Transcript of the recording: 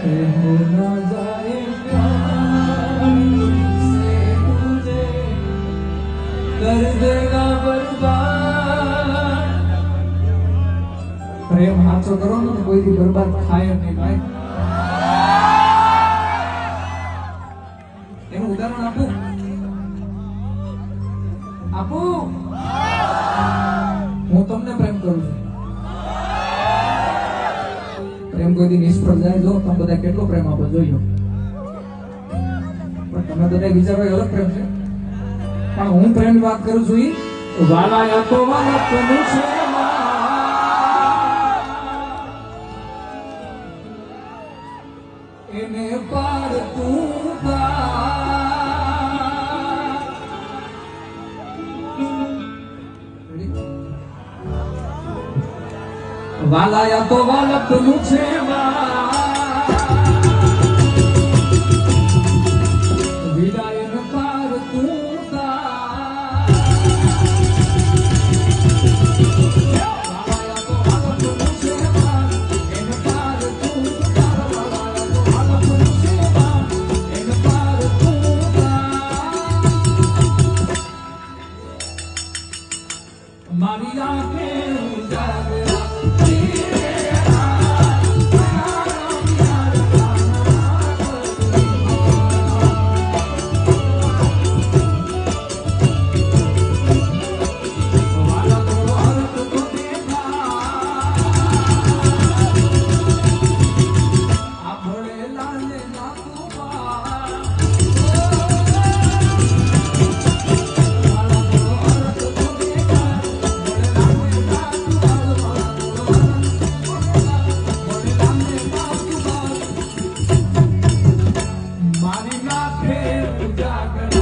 हो न जाए प्यार से मुझे कर देगा बर्बाद। प्रेम हाचो करो ने तो कोई दी बर्बाद થાય નહીં ભાઈ। એનું ઉદાહરણ આપું હું તમને પ્રેમ કરું છું। પ્રેમ કોઈ દી નિષ્ફળ જાય જો તમે બધા કેટલો પ્રેમ આપો જોયો, પણ તમે બધા વિચારો અલગ પ્રેમ છે। પણ હું પ્રેમની વાત કરું છું ઈ વાલા યા તો વાલા તનું છે એને પાર તું પાર। વાલા યા તો વાલા તનું છે વિદાય ને પાર તું મારી આંખે ઉજાગરા મારી આંખે ઉજાગરા